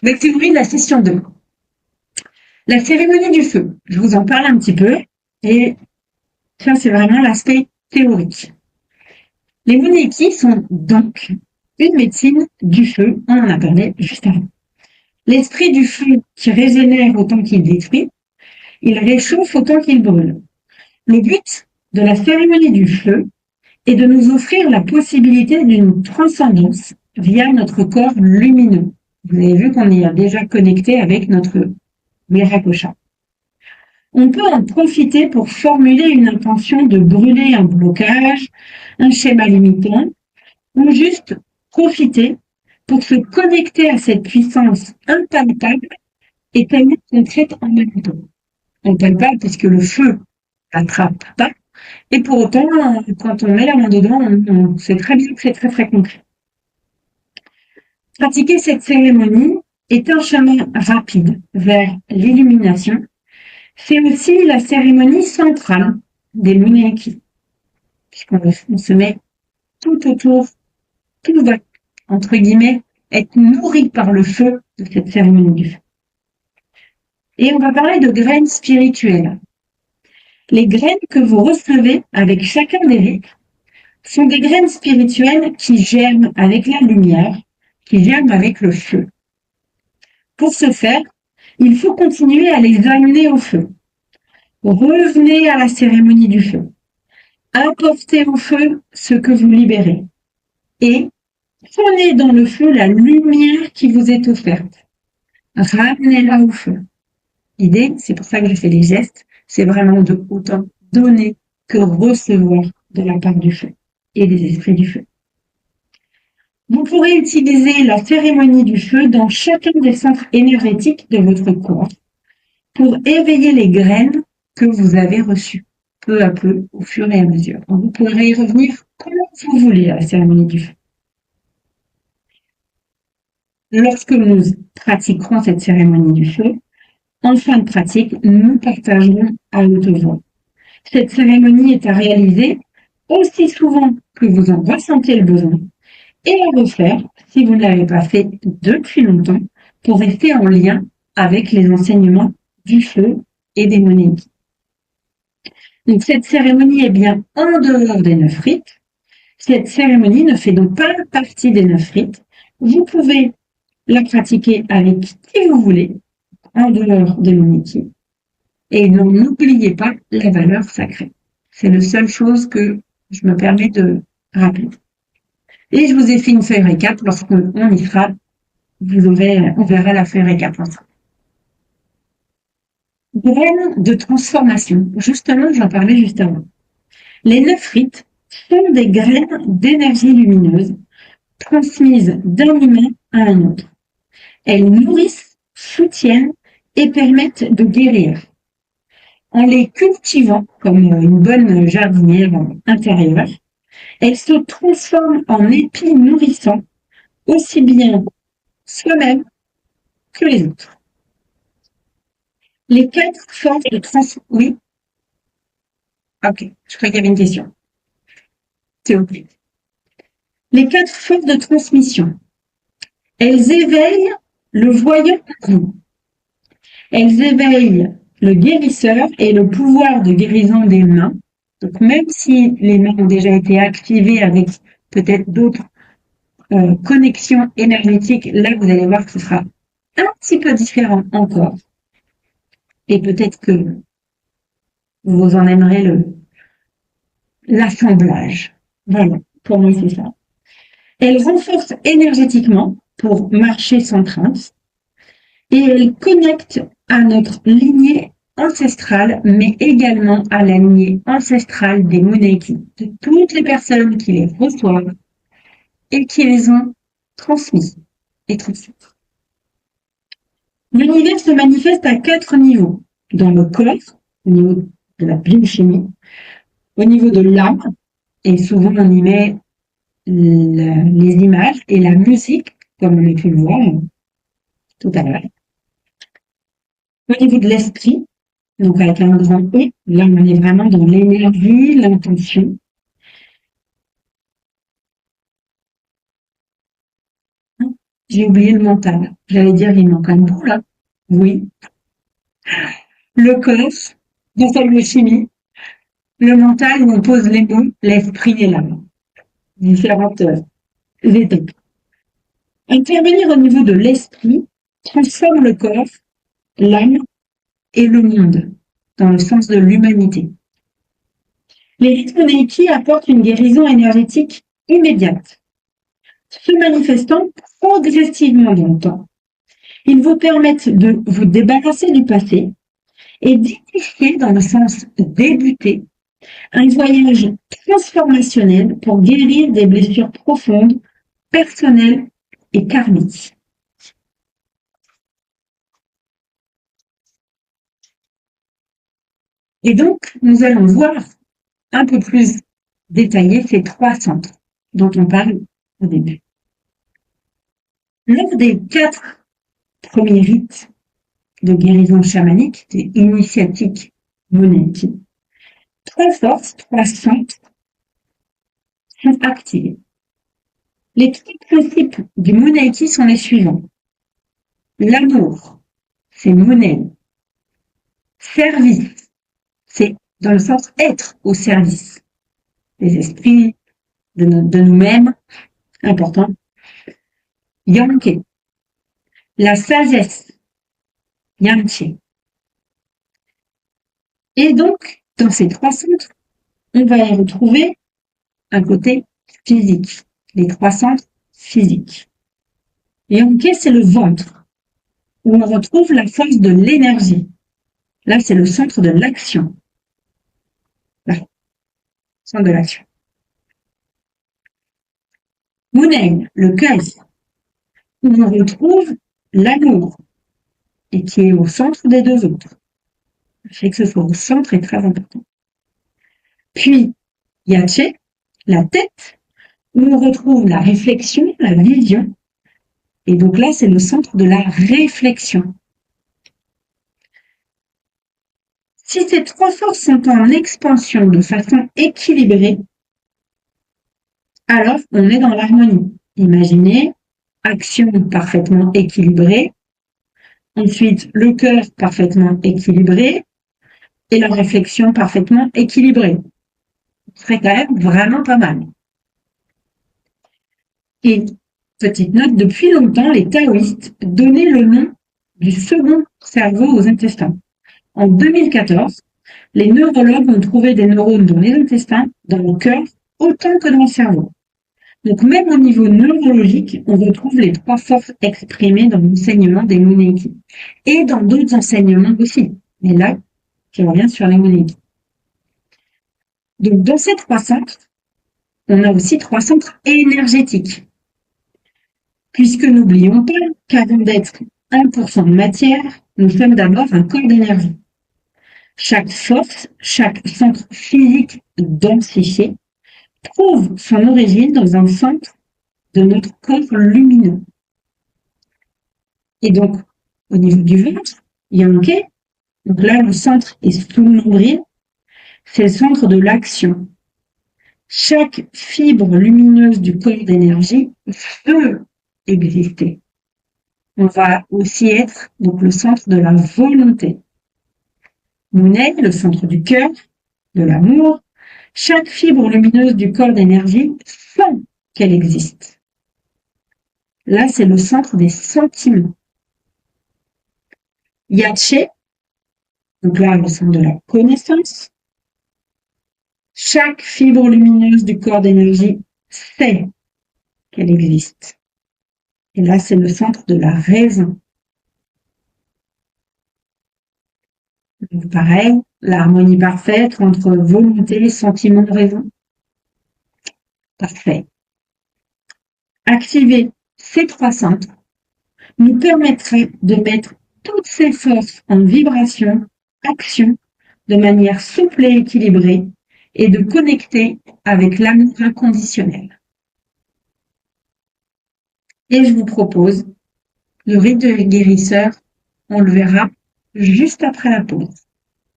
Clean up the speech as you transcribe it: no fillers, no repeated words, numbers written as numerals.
La théorie de la session 2. La cérémonie du feu. Je vous en parle un petit peu. Et ça, c'est vraiment l'aspect théorique. Les Moneki sont donc une médecine du feu. On en a parlé juste avant. L'esprit du feu qui régénère autant qu'il détruit. Il réchauffe autant qu'il brûle. Le but de la cérémonie du feu est de nous offrir la possibilité d'une transcendance via notre corps lumineux. Vous avez vu qu'on y a déjà connecté avec notre Viracocha. On peut en profiter pour formuler une intention de brûler un blocage, un schéma limitant, ou juste profiter pour se connecter à cette puissance impalpable et tellement concrète en même temps. Impalpable puisque le feu n'attrape pas, et pour autant, quand on met la main dedans, on sait très bien que c'est très très concret. Pratiquer cette cérémonie est un chemin rapide vers l'illumination. C'est aussi la cérémonie centrale des Moneki, puisqu'on se met tout autour, tout va, entre guillemets, être nourri par le feu de cette cérémonie du feu. Et on va parler de graines spirituelles. Les graines que vous recevez avec chacun des rites sont des graines spirituelles qui germent avec la lumière, qui germent avec le feu. Pour ce faire, il faut continuer à les amener au feu. Revenez à la cérémonie du feu. Apportez au feu ce que vous libérez. Et prenez dans le feu la lumière qui vous est offerte. Ramenez-la au feu. L'idée, c'est pour ça que je fais les gestes, c'est vraiment de autant donner que recevoir de la part du feu et des esprits du feu. Vous pourrez utiliser la cérémonie du feu dans chacun des centres énergétiques de votre corps pour éveiller les graines que vous avez reçues, peu à peu, au fur et à mesure. Donc, vous pourrez y revenir comme vous voulez à la cérémonie du feu. Lorsque nous pratiquerons cette cérémonie du feu, en fin de pratique, nous partagerons à haute voix. Cette cérémonie est à réaliser aussi souvent que vous en ressentez le besoin et à refaire si vous ne l'avez pas fait depuis longtemps pour rester en lien avec les enseignements du feu et des Moneki. Donc cette cérémonie est bien en dehors des 9 rites. Cette cérémonie ne fait donc pas partie des 9 rites. Vous pouvez la pratiquer avec qui vous voulez, en dehors des Moneki. Et n'oubliez pas la valeur sacrée. C'est la seule chose que je me permets de rappeler. Et je vous ai fait une feuille récap. Lorsqu'on y sera, on verra la feuille récap ensemble. Graines de transformation. Justement, j'en parlais juste avant. Les 9 rites sont des graines d'énergie lumineuse transmises d'un humain à un autre. Elles nourrissent, soutiennent et permettent de guérir. En les cultivant comme une bonne jardinière intérieure, elles se transforment en épis nourrissants, aussi bien soi-même que les autres. Les 4 forces de transmission. Oui. Ok, je crois qu'il y avait une question. C'est ok. Les 4 forces de transmission. Elles éveillent le voyant en vous. Elles éveillent le guérisseur et le pouvoir de guérison des mains. Donc même si les mains ont déjà été activées avec peut-être d'autres connexions énergétiques, là vous allez voir que ce sera un petit peu différent encore. Et peut-être que vous en aimerez l'assemblage. Voilà, pour moi c'est ça. Elles renforcent énergétiquement pour marcher sans crainte. Et elles connectent à notre lignée ancestrale, mais également à la lignée ancestrale des Moneki, de toutes les personnes qui les reçoivent et qui les ont transmis et transmis. L'univers se manifeste à 4 niveaux. Dans le corps, au niveau de la biochimie, au niveau de l'âme, et souvent on y met les images et la musique, comme on a pu le voir tout à l'heure. Au niveau de l'esprit, donc avec un grand E, là on est vraiment dans l'énergie, l'intention. J'ai oublié le mental. J'allais dire, il manque un bout là. Oui. Le corps, dans sa biochimie. Le mental, où on pose les mots, l'esprit et l'âme. Différentes étapes. Intervenir au niveau de l'esprit transforme le corps, l'âme et le monde, dans le sens de l'humanité. Les rites Reiki apportent une guérison énergétique immédiate, se manifestant progressivement dans le temps. Ils vous permettent de vous débarrasser du passé et d'initier, dans le sens débuter, un voyage transformationnel pour guérir des blessures profondes, personnelles et karmiques. Et donc, nous allons voir un peu plus détaillé ces 3 centres dont on parle au début. Lors des 4 premiers rites de guérison chamanique, des initiatiques monaïques, 3 forces, 3 centres sont activés. Les 3 principes du monaïki sont les suivants. L'amour, c'est monnaie. Service, c'est dans le sens être au service des esprits, de nous-mêmes, important. Yanke, la sagesse, Yanke. Et donc, dans ces 3 centres, on va y retrouver un côté physique, les 3 centres physiques. Yanke, c'est le ventre, où on retrouve la force de l'énergie. Là, c'est le centre de l'action. Là, centre de l'action. Munen, le cœur, où on retrouve l'amour, et qui est au centre des 2 autres. Le fait que ce soit au centre est très important. Puis, Yache, la tête, où on retrouve la réflexion, la vision, et donc là, c'est le centre de la réflexion. Si ces 3 forces sont en expansion de façon équilibrée, alors on est dans l'harmonie. Imaginez, action parfaitement équilibrée, ensuite le cœur parfaitement équilibré et la réflexion parfaitement équilibrée. Ce serait quand même vraiment pas mal. Et petite note, depuis longtemps, les taoïstes donnaient le nom du second cerveau aux intestins. En 2014, les neurologues ont trouvé des neurones dans les intestins, dans le cœur, autant que dans le cerveau. Donc même au niveau neurologique, on retrouve les 3 forces exprimées dans l'enseignement des Muneiki. Et dans d'autres enseignements aussi. Mais là, je reviens sur les Muneiki. Donc dans ces 3 centres, on a aussi 3 centres énergétiques. Puisque n'oublions pas qu'avant d'être 1% de matière, nous sommes d'abord un corps d'énergie. Chaque force, chaque centre physique densifié trouve son origine dans un centre de notre corps lumineux. Et donc, au niveau du ventre, Yanke, donc là, le centre est sous le nombril, c'est le centre de l'action. Chaque fibre lumineuse du corps d'énergie peut exister. On va aussi être donc le centre de la volonté. Monet, le centre du cœur, de l'amour. Chaque fibre lumineuse du corps d'énergie sent qu'elle existe. Là, c'est le centre des sentiments. Yache, donc là, le centre de la connaissance. Chaque fibre lumineuse du corps d'énergie sait qu'elle existe. Et là, c'est le centre de la raison. Donc, pareil, l'harmonie parfaite entre volonté, sentiment, raison. Parfait. Activer ces 3 centres nous permettrait de mettre toutes ces forces en vibration, action, de manière souple et équilibrée, et de connecter avec l'amour inconditionnel. Et je vous propose le rite de guérisseur, on le verra juste après la pause.